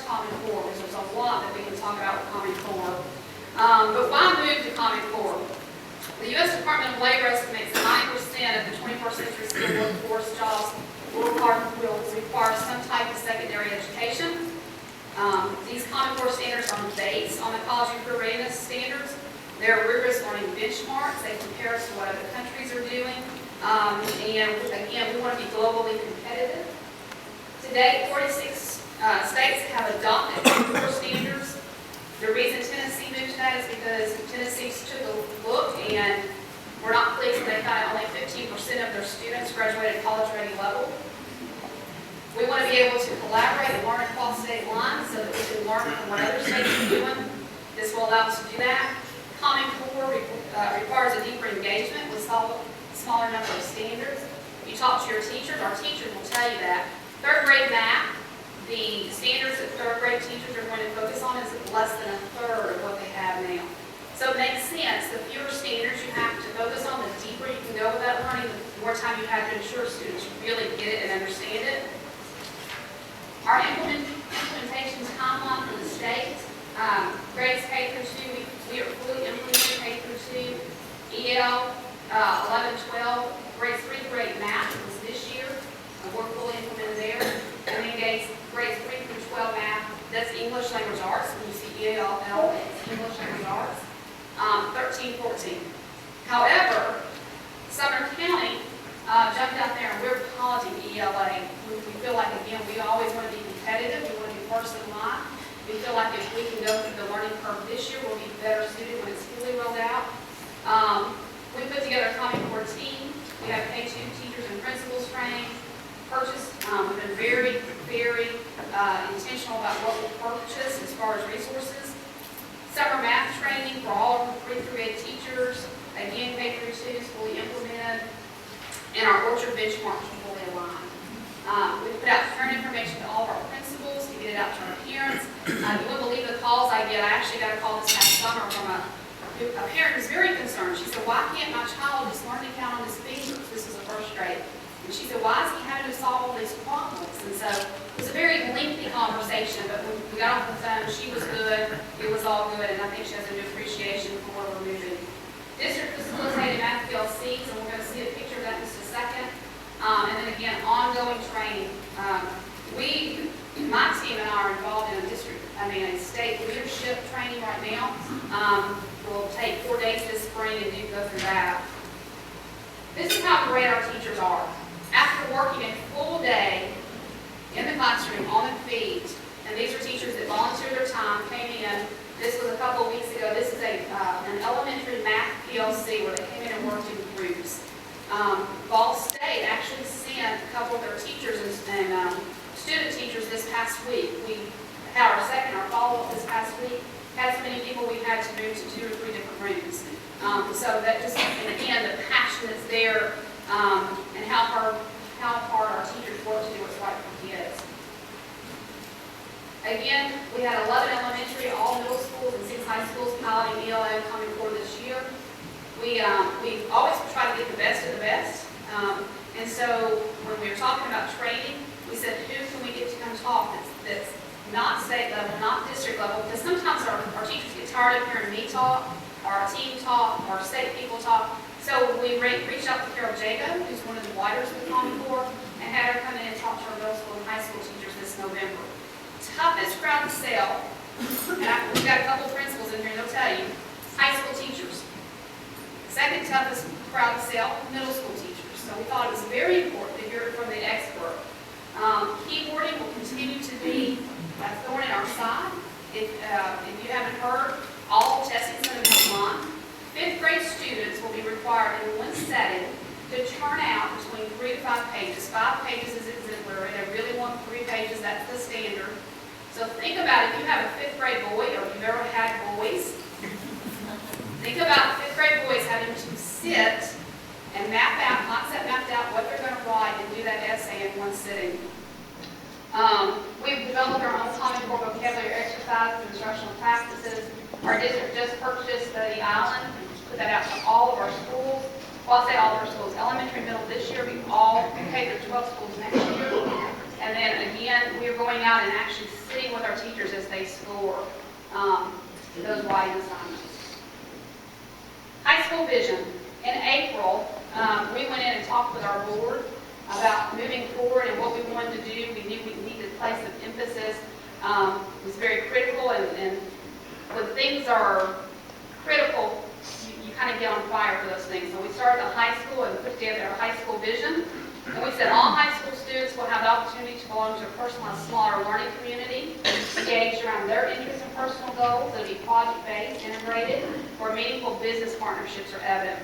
Speaker 10: Common Core, because there's a lot that we can talk about with Common Core. But why move to Common Core? The U.S. Department of Labor estimates 9% of the 21st century skilled workforce jobs will require some type of secondary education. These Common Core standards are based on the college and career readiness standards. They're rigorous learning benchmarks. They compare us to what other countries are doing. And again, we want to be globally competitive. To date, 46 states have adopted Common Core standards. The reason Tennessee moved to that is because Tennessee took a look and we're not pleased that they found only 15% of their students graduated college-ready level. We want to be able to collaborate and learn across state lines so that we can learn from what other states are doing. This will allow us to do that. Common Core requires a deeper engagement with smaller number of standards. If you talk to your teachers, our teachers will tell you that. Third grade math, the standards that third grade teachers are going to focus on is less than a third of what they have now. So it makes sense. The fewer standards you have to focus on, the deeper you can go with that learning, the more time you have to ensure students really get it and understand it. Our implementation timeline for the state, grades K through 2, we are fully implementing K through 2. EL 11, 12, grades 3 through 8 math was this year. We're fully implemented there. And then grades 3 through 12 math, that's English language arts. When you see EL, it's English language arts. 13, 14. However, Sumner County jumped out there and we're piloting ELA. We feel like, again, we always want to be competitive. We want to be first in line. We feel like if we can go through the learning curve this year, we'll be better suited when it's fully rolled out. We put together a Common Core team. We have K2 teachers and principals trained. We've been very, very intentional about what we'll purchase as far as resources. Summer math training for all of the 3 through 8 teachers. Again, K through 2 is fully implemented. And our orchard benchmarks are fully aligned. We put out current information to all of our principals to get it out to our parents. You wouldn't believe the calls I get. I actually got a call this past summer from a parent who's very concerned. She said, why can't my child just learn to count on his fingers? This is a first grade. And she said, why is he having to solve all these problems? And so it was a very lengthy conversation, but when we got off the phone, she was good, it was all good, and I think she has a new appreciation for where we're moving. District facilitated math PLCs, and we're going to see a picture of that in just a second. And then again, ongoing training. My team and I are involved in a state leadership training right now. We'll take 4 days this spring and go through that. This is how great our teachers are. After working a full day in the classroom, on the feet, and these are teachers that volunteered their time, came in. This was a couple of weeks ago. This is an elementary math PLC where they came in and worked in groups. Ball State actually sent a couple of their teachers and student teachers this past week. We had our follow-up this past week. Had so many people, we've had to move to 2 or 3 different rooms. So that just, and again, the passion that's there, and how hard our teachers work to do what's right for kids. Again, we had 11 elementary, all middle schools, and 6 high schools piloting ELA coming forward this year. We always try to get the best of the best. And so when we were talking about training, we said, who can we get to come talk that's not state level, not district level? Because sometimes our teachers get tired of hearing me talk, or our team talk, or state people talk. So we reached out to Carol Jago, who's one of the writers of the Common Core, and had her come in and talk to our middle school and high school teachers this November. Toughest crowd to sell, and we've got a couple of principals in here, they'll tell you, high school teachers. Second toughest crowd to sell, middle school teachers. So we thought it was very important to hear it from the expert. Keyboarding will continue to be a thorn in our side. If you haven't heard, all testing is going to be online. 5th grade students will be required in one setting to turn out between 3 to 5 pages. 5 pages is exemplary. They really want 3 pages. That's the standard. So think about if you have a 5th grade boy, or if you've ever had boys, think about 5th grade boys having to sit and map out, concept mapped out what they're going to write and do that essay in one sitting. We've developed our own Common Core vocabulary exercises and instructional practices. Our district just purchased the island and put that out to all of our schools. Well, I'll say all of our schools, elementary, middle this year, we all K-12 schools next year. And then again, we're going out and actually sitting with our teachers as they score those writing assignments. High school vision. In April, we went in and talked with our board about moving forward and what we wanted to do. We knew we needed to place some emphasis. It was very critical, and when things are critical, you kind of get on fire for those things. So we started at high school and put together our high school vision. And we said all high school students will have the opportunity to belong to a personalized, smaller learning community, engaged around their interests and personal goals. It'll be project-based, integrated, where meaningful business partnerships are evident.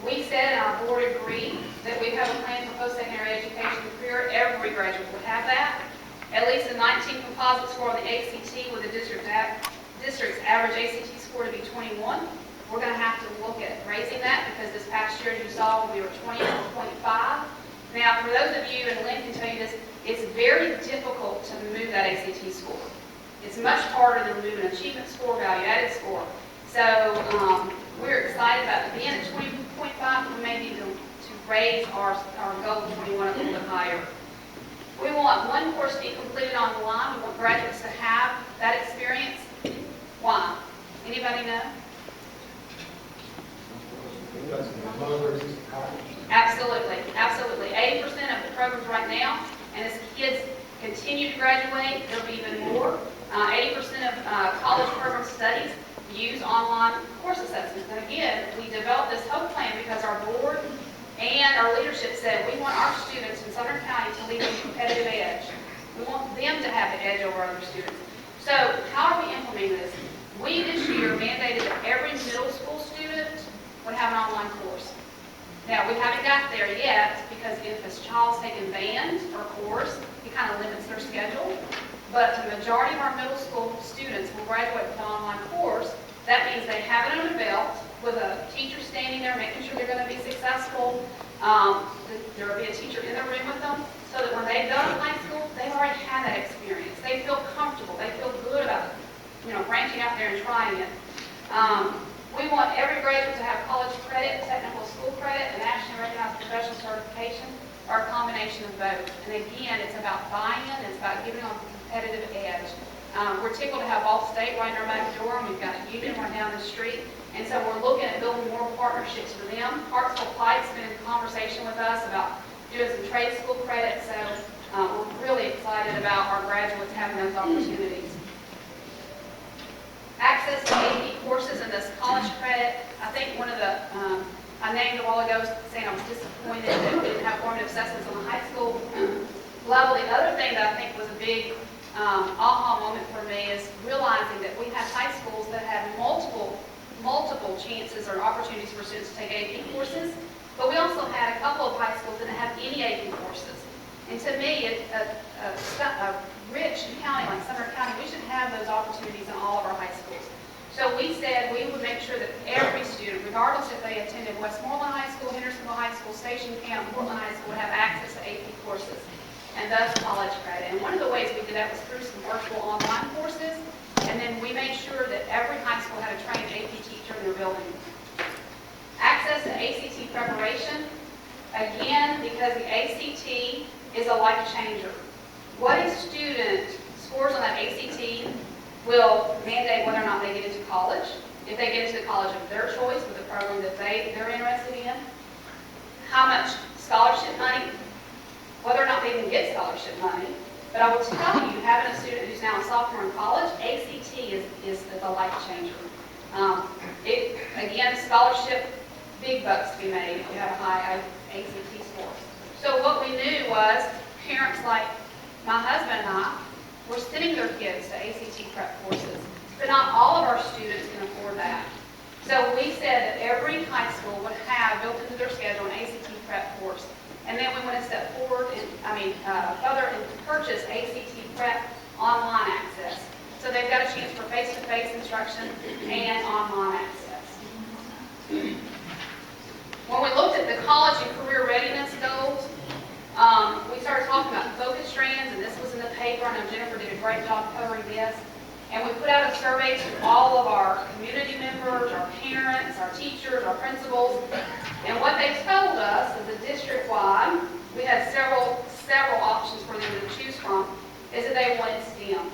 Speaker 10: We said, and our board agreed, that we have a plan for post-secondary education and career. Every graduate would have that. At least a 19 composite score on the ACT with the district's average ACT score to be 21. We're going to have to look at raising that because this past year, as you saw, we were 20.5. Now, for those of you, and Lynn can tell you this, it's very difficult to move that ACT score. It's much harder than moving an achievement score, value-added score. So we're excited about being at 20.5. We may need to raise our goal of 21 a little bit higher. We want one course to be completed online. We want graduates to have that experience. Why? Anybody know? Absolutely, absolutely. 80% of the programs right now, and as kids continue to graduate, there'll be even more. 80% of college program studies use online course assessments. And again, we developed this whole plan because our board and our leadership said we want our students in Sumner County to lead a competitive edge. We want them to have the edge over other students. So how are we implementing this? We this year mandated that every middle school student would have an online course. Now, we haven't got there yet because if a child's taking band or course, it kind of limits their schedule. But the majority of our middle school students will graduate with an online course. That means they have it under their belt with a teacher standing there making sure they're going to be successful. There will be a teacher in the room with them so that when they go to high school, they've already had that experience. They feel comfortable. They feel good about, branching out there and trying it. We want every graduate to have college credit, technical school credit, and nationally recognized professional certification, or a combination of both. And again, it's about buy-in, it's about giving them a competitive edge. We're tickled to have Ball State right in our back door, and we've got a union right down the street. And so we're looking at building more partnerships with them. Hartsville Pike's been in conversation with us about doing some trade school credit, so we're really excited about our graduates having those opportunities. Access to AP courses and this college credit. I think one of the, I named a while ago saying I was disappointed that we didn't have formative assessments on the high school level. The other thing that I think was a big aha moment for me is realizing that we have high schools that have multiple chances or opportunities for students to take AP courses, but we also had a couple of high schools that didn't have any AP courses. And to me, a rich county like Sumner County, we should have those opportunities in all of our high schools. So we said we would make sure that every student, regardless if they attended Westmoreland High School, Hendersonville High School, Station Camp, Portland High School, would have access to AP courses and thus college credit. And one of the ways we did that was through some virtual online courses, and then we made sure that every high school had a trained AP teacher in their building. Access to ACT preparation, again, because the ACT is a life changer. What a student scores on that ACT will mandate whether or not they get into college, if they get into the college of their choice with the program that they're interested in, how much scholarship money, whether or not they even get scholarship money. But I will tell you, having a student who's now a sophomore in college, ACT is a life changer. Again, scholarship, big bucks to be made if you have a high ACT score. So what we knew was parents like my husband and I were sending their kids to ACT prep courses, but not all of our students can afford that. So we said that every high school would have built into their schedule an ACT prep course. And then we went a step forward and, further and purchase ACT prep online access. So they've got a chance for face-to-face instruction and online access. When we looked at the college and career readiness goals, we started talking about focus strands, and this was in the paper. I know Jennifer did a great job covering this. And we put out a survey to all of our community members, our parents, our teachers, our principals. And what they told us is that district-wide, we had several options for them to choose from, is that they wanted STEM.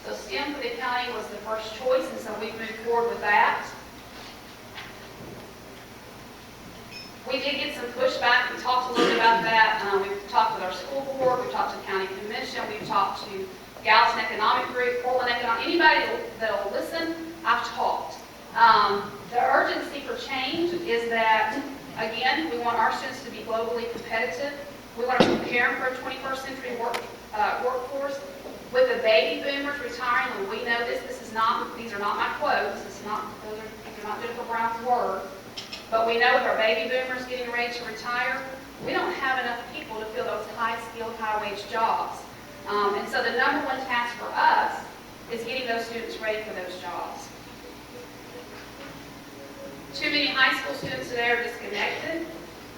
Speaker 10: So STEM for the county was the first choice, and so we moved forward with that. We did get some pushback. We talked a little bit about that. We've talked with our school board. We've talked to county commission. We've talked to Gallatin Economic Group, Portland Economic. Anybody that'll listen, I've talked. The urgency for change is that, again, we want our students to be globally competitive. We want to prepare them for a 21st century workforce. With the baby boomers retiring, and we know this is not, these are not my quotes. These are not Jennifer Brown's words. But we know with our baby boomers getting ready to retire, we don't have enough people to fill those high-skilled, high-wage jobs. And so the number one task for us is getting those students ready for those jobs. Too many high school students today are disconnected.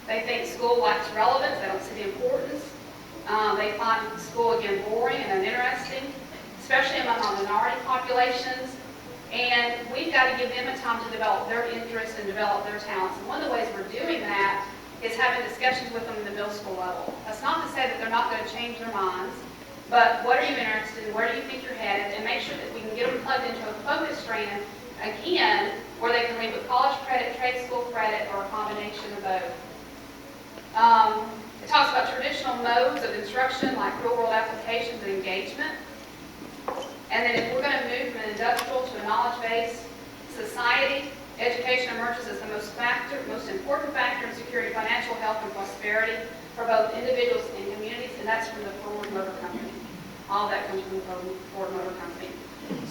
Speaker 10: They think school lacks relevance. They don't see the importance. They find school, again, boring and uninteresting, especially among our minority populations. And we've got to give them a time to develop their interests and develop their talents. And one of the ways we're doing that is having discussions with them at the middle school level. That's not to say that they're not going to change their minds, but what are you interested in? Where do you think you're headed? And make sure that we can get them plugged into a focus strand, again, where they can leave with college credit, trade school credit, or a combination of both. It talks about traditional modes of instruction like real-world applications and engagement. And then if we're going to move from an industrial to a knowledge-based society, education emerges as the most important factor in securing financial health and prosperity for both individuals and communities, and that's from the Ford Motor Company. All of that comes from the Ford Motor Company.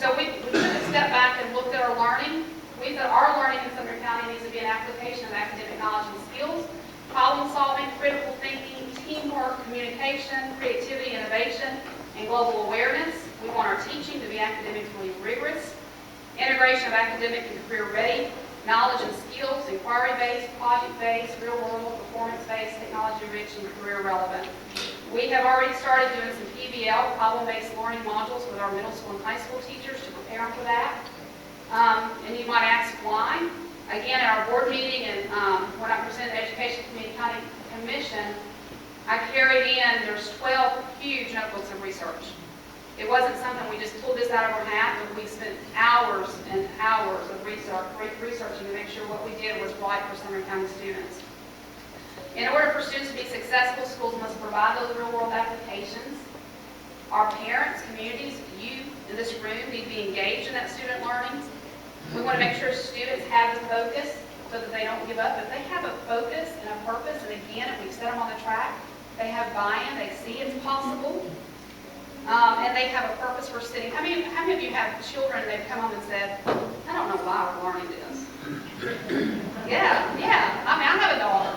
Speaker 10: So we took a step back and looked at our learning. We thought our learning in Sumner County needs to be an application of academic knowledge and skills, problem solving, critical thinking, teamwork, communication, creativity, innovation, and global awareness. We want our teaching to be academically rigorous, integration of academic and career-ready, knowledge and skills, inquiry-based, project-based, real-world, performance-based, technology-rich, and career-relevant. We have already started doing some PBL, problem-based learning modules with our middle school and high school teachers to prepare them for that. And you might ask why. Again, at our board meeting and when I presented the Education Committee County Commission, I carried in, there's 12 huge notebooks of research. It wasn't something we just pulled this out of our hat, but we spent hours and hours of researching to make sure what we did was right for Sumner County students. In order for students to be successful, schools must provide those real-world applications. Our parents, communities, you in this room need to be engaged in that student learning. We want to make sure students have the focus so that they don't give up. If they have a focus and a purpose, and again, if we set them on the track, they have buy-in, they see it's possible, and they have a purpose for sitting. How many of you have children and they've come home and said, I don't know why we're learning this? Yeah. I mean, I have a daughter.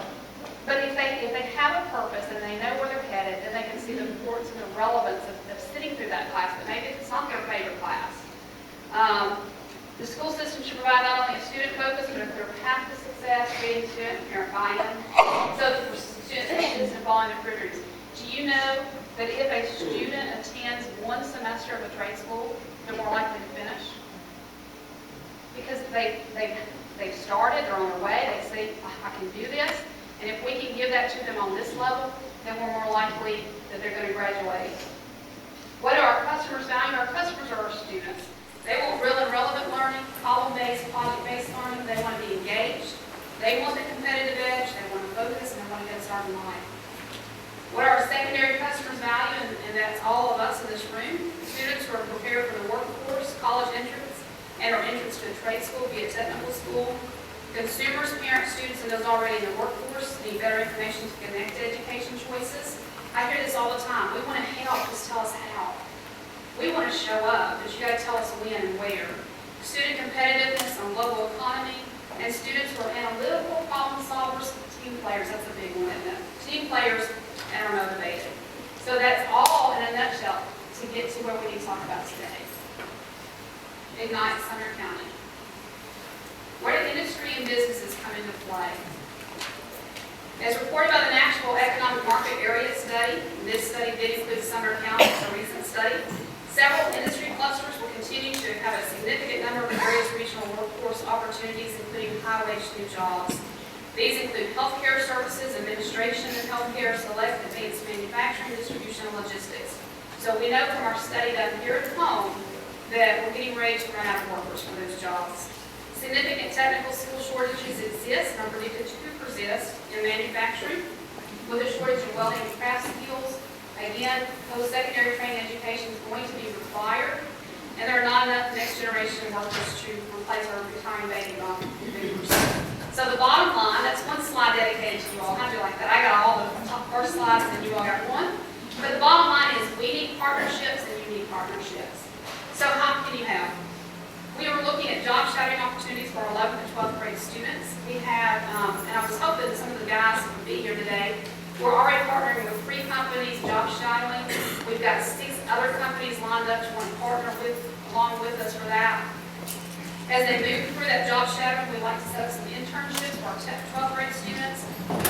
Speaker 10: But if they have a purpose and they know where they're headed, then they can see the importance and the relevance of sitting through that class, but maybe it's not their favorite class. The school system should provide not only a student focus, but a clear path to success, creating student and parent buy-in, so that for students persist in following their careers. Do you know that if a student attends one semester of a trade school, they're more likely to finish? Because they've started, they're on their way, they say, I can do this, and if we can give that to them on this level, then we're more likely that they're going to graduate. What do our customers value? Our customers are our students. They want real and relevant learning, problem-based, project-based learning. They want to be engaged. They want the competitive edge. They want to focus, and they want to get started in life. What our secondary customers value, and that's all of us in this room, students who are prepared for the workforce, college entrance, and our entrance to a trade school, be a technical school. Consumers, parents, students, and those already in the workforce need better information to connect to education choices. I hear this all the time. We want to help, just tell us how. We want to show up, but you got to tell us when and where. Student competitiveness on global economy, and students who are analytical problem solvers, team players, that's a big one, isn't it? Team players and are motivated. So that's all in a nutshell to get to where we need to talk about today. Ignite Sumner County. Where do industry and businesses come into play? As reported by the National Economic Market Area Study, this study did include Sumner County, it's a recent study. Several industry clusters will continue to have a significant number of various regional workforce opportunities, including high-wage new jobs. These include healthcare services, administration of healthcare, select advanced manufacturing, distribution, and logistics. So we know from our study done here at home that we're getting ready to run out of workers for those jobs. Significant technical skill shortages exist and are predicted to persist in manufacturing, with a shortage of welding and craft skills. Again, post-secondary training education is going to be required, and there are not enough next-generation workers to replace our retiring baby boomers. So the bottom line, that's one slide dedicated to you all. How'd you like that? I got all the top first slides, and you all got one. But the bottom line is we need partnerships, and you need partnerships. So how can you help? We were looking at job shadowing opportunities for our 11th and 12th grade students. We have, and I was hoping some of the guys would be here today. We're already partnering with 3 companies, job shadowing. We've got 6 other companies lined up to want to partner along with us for that. As they move through that job shadowing, we'd like to set up some internships for our 12th grade students.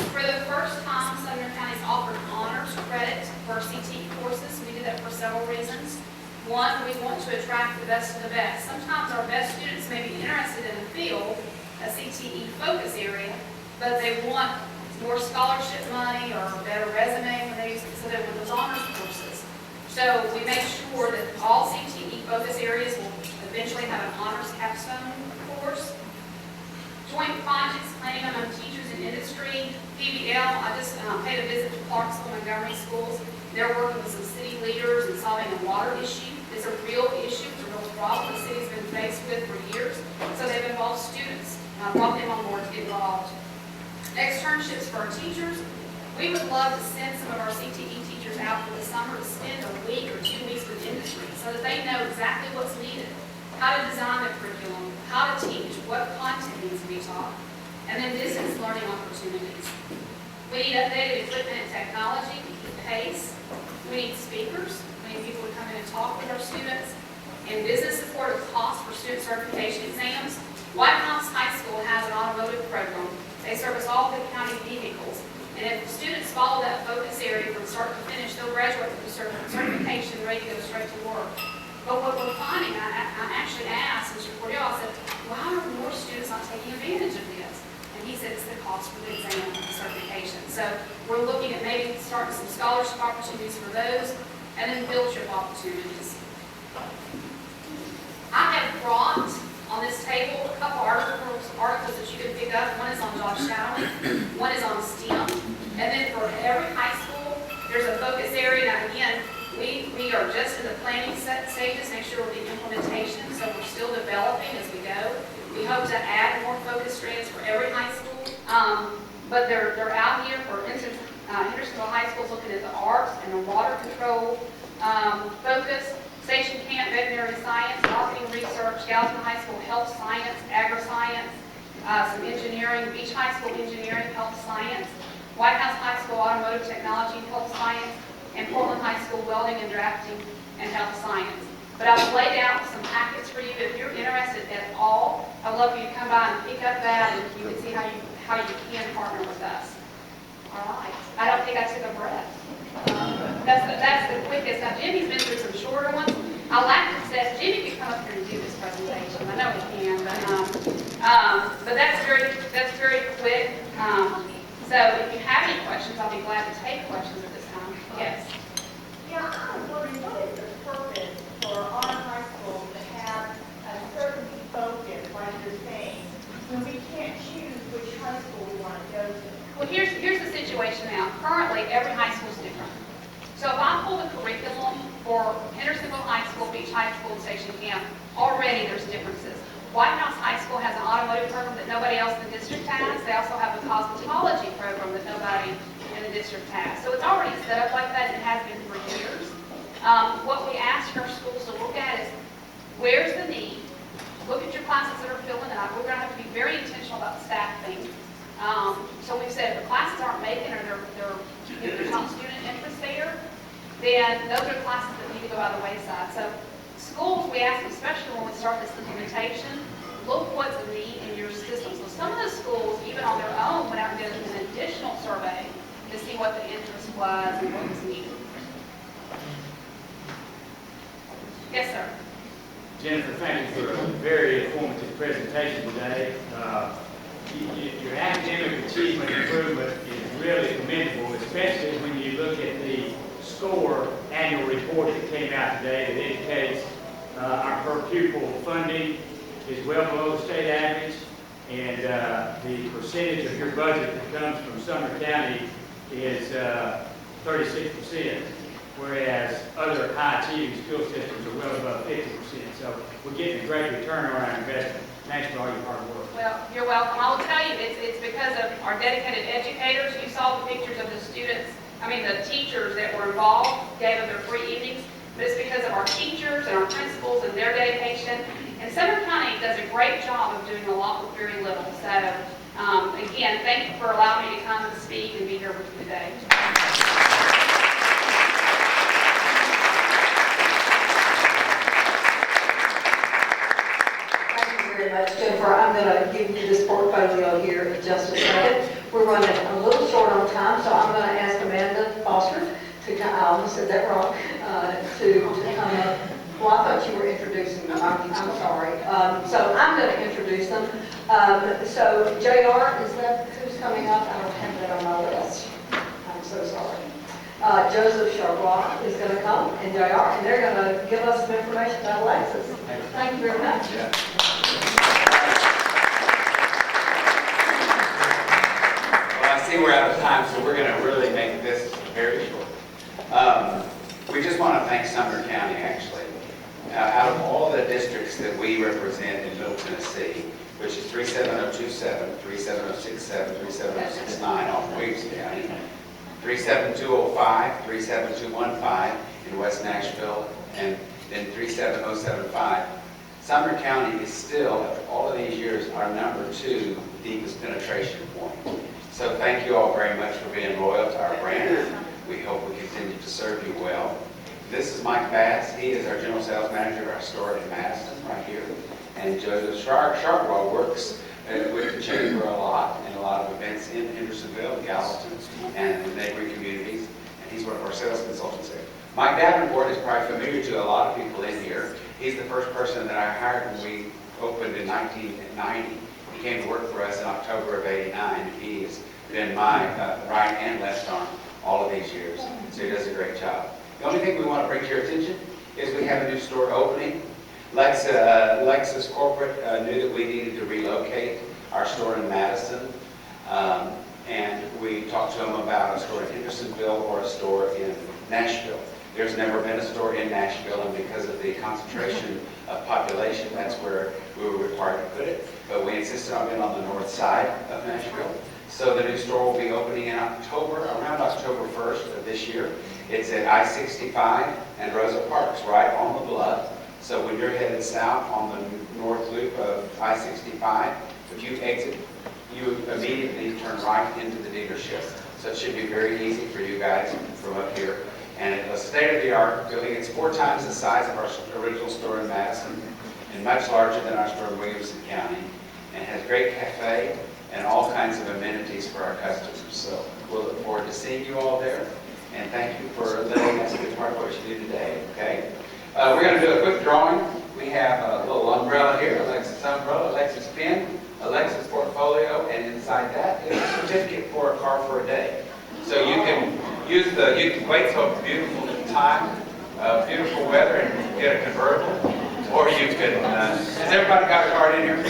Speaker 10: For the first time, Sumner County's offered honors credit for CTE courses. We did that for several reasons. One, we want to attract the best of the best. Sometimes our best students may be interested in a field, a CTE focus area, but they want more scholarship money or a better resume when they use it, so they want those honors courses. So we make sure that all CTE focus areas will eventually have an honors capstone course. Joint projects, planning among teachers and industry. PBL, I just paid a visit to Clarksville Montgomery schools. They're working with some city leaders and solving a water issue. It's a real issue, it's a real problem the city's been faced with for years. So they've involved students, brought them on board to get involved. Externships for our teachers. We would love to send some of our CTE teachers out for the summer to spend a week or 2 weeks with industry so that they know exactly what's needed, how to design the curriculum, how to teach, what content needs to be taught, and then distance learning opportunities. We need updated equipment and technology to keep pace. We need speakers. We need people to come in and talk with our students. And business support of cost for student certification exams. White House High School has an automotive program. They service all the county vehicles. And if students follow that focus area from start to finish, they'll graduate with a certification ready to go straight to work. But what we're finding, I actually asked Mr. Cordell, I said, why are more students not taking advantage of this? And he said it's the cost for the exam and the certification. So we're looking at maybe starting some scholarship opportunities for those, and then field trip opportunities. I have brought on this table a couple articles that you can pick up. One is on job shadowing, one is on STEM, and then for every high school, there's a focus area. Now again, we are just in the planning stages, make sure we'll be implementation, so we're still developing as we go. We hope to add more focus strands for every high school, but they're out here. For instance, Hendersonville High School is looking at the arts and the water control focus. Station Camp, veterinary science, marketing research, Gallatin High School, health science, agri-science, some engineering, Beach High School, engineering, health science, White House High School, automotive technology, health science, and Portland High School, building and drafting and health science. But I've laid out some packets for you. If you're interested at all, I'd love for you to come by and pick up that, and you can see how you can partner with us. All right. I don't think I took a breath. That's the quickest. Now, Jimmy's been through some shorter ones. I like to say, Jimmy can come up here and do this presentation. I know he can, but that's very quick. So if you have any questions, I'll be glad to take questions at this time. Yes.
Speaker 11: Yeah, I was wondering, what is the purpose for our high school to have a certain focus, like you're saying, when we can't choose which high school we want to go to?
Speaker 10: Well, here's the situation now. Currently, every high school is different. So if I pull the curriculum for Hendersonville High School, Beach High School, and Station Camp, already there's differences. White House High School has an automotive program that nobody else in the district has. They also have a cosmetology program that nobody in the district has. So it's already set up like that, and it has been for years. What we ask our schools to look at is, where's the need? Look at your classes that are filling up. We're going to have to be very intentional about staffing. So we've said if the classes aren't making or there's not student interest there, then those are classes that need to go by the wayside. So schools, we ask them, especially when we start this implementation, look what's the need in your system. So some of the schools, even on their own, went out and did an additional survey to see what the interest was and what was needed. Yes, sir.
Speaker 12: Jennifer, thank you for a very informative presentation today. Your academic achievement improvement is really commendable, especially when you look at the SCORE annual report that came out today that indicates our per pupil funding is well below the state average, and the percentage of your budget that comes from Sumner County is 36%, whereas other high-achieving school systems are well above 50%. So we're getting a great return on our investment. Thanks for all your hard work.
Speaker 10: Well, you're welcome. I will tell you, it's because of our dedicated educators. You saw the pictures of the students, the teachers that were involved, gave them their free evenings, but it's because of our teachers and our principals and their dedication. And Sumner County does a great job of doing a lot with very little. So, again, thank you for allowing me to come and speak and be here with you today.
Speaker 1: Very much, Jennifer. I'm going to give you this portfolio here in just a second. We're running a little short on time, so I'm going to ask Amanda Foster to come. I almost said that wrong. To come up. Well, I thought you were introducing them. I'm sorry. So I'm going to introduce them. So JR, is that who's coming up? I don't have that on my list. I'm so sorry. Joseph Charbois is going to come, and JR, and they're going to give us some information about Alexis. Thank you very much.
Speaker 13: Yeah. Well, I see we're out of time, so we're going to really make this very short. We just want to thank Sumner County, actually. Out of all the districts that we represent in Middle Tennessee, which is 37027, 37067, 37069 off Williams County, 37205, 37215 in West Nashville, and then 37075. Sumner County is still, after all of these years, our #2 deepest penetration point. So thank you all very much for being loyal to our brand. We hope we continue to serve you well. This is Mike Bass. He is our general sales manager of our store in Madison, right here. And Joseph Sharpwell works with the chamber a lot in a lot of events in Hendersonville, Gallatin, and the neighboring communities. And he's one of our sales consultants there. Mike Davenport is probably familiar to a lot of people in here. He's the first person that I hired when we opened in 1990. He came to work for us in October of '89, and he has been my right and left arm all of these years. So he does a great job. The only thing we want to bring to your attention is we have a new store opening. Lexus Corporate knew that we needed to relocate our store in Madison, and we talked to them about a store in Hendersonville or a store in Nashville. There's never been a store in Nashville, and because of the concentration of population, that's where we were required to put it. But we insisted on being on the north side of Nashville. So the new store will be opening in October, around October 1st of this year. It's at I-65 and Rosa Parks, right on the bluff. So when you're headed south on the north loop of I-65, if you exit, you immediately turn right into the dealership. So it should be very easy for you guys from up here. And it's state-of-the-art building. It's 4 times the size of our original store in Madison and much larger than our store in Williamson County, and has great cafe and all kinds of amenities for our customers. So we'll look forward to seeing you all there, and thank you for letting us be part of what you do today, okay? We're going to do a quick drawing. We have a little umbrella here, Alexis umbrella, Alexis pen, Alexis portfolio, and inside that is a certificate for a car for a day. So you can use you can wait till beautiful time, beautiful weather, and get a convertible. Or you can, has everybody got a card in here?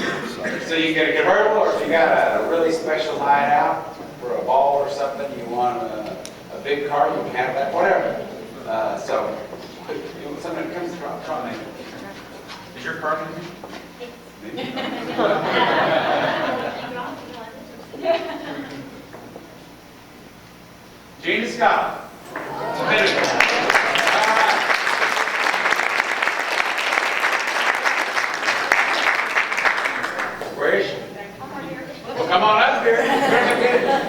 Speaker 13: So you get a convertible, or if you got a really special night out for a ball or something, you want a big car, you can have that, whatever. So, somebody comes from me. Is your card in here? Gina Scott. Where is she? Well, come on up here.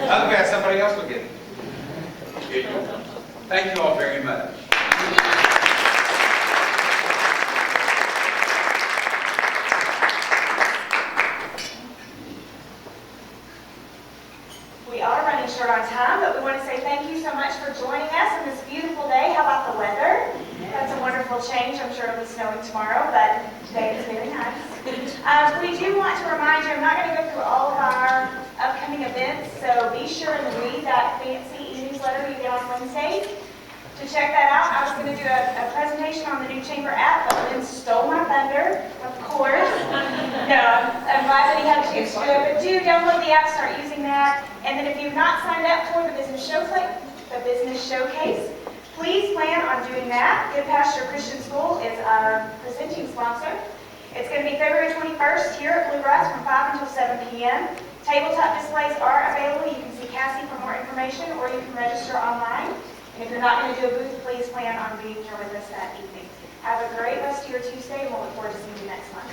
Speaker 13: Otherwise, somebody else will get it. Thank you all very much.
Speaker 9: We are running short on time, but we want to say thank you so much for joining us on this beautiful day. How about the weather? That's a wonderful change. I'm sure it'll be snowing tomorrow, but today is very nice. We do want to remind you, I'm not going to go through all of our upcoming events, so be sure and read that fancy e-newsletter you get on Wednesdays. To check that out, I was going to do a presentation on the new chamber app, but Lynn stole my thunder, of course. No, I'm glad that he had a chance to do it, but do download the app, start using that. And then if you've not signed up for the business showcase, please plan on doing that. Good Pasture Christian School is our presenting sponsor. It's going to be February 21st here at Bluegrass from 5 until 7 p.m. Tabletop displays are available. You can see Cassie for more information, or you can register online. And if you're not going to do a booth, please plan on being here with us that evening. Have a great rest of your Tuesday, and we'll look forward to seeing you next month.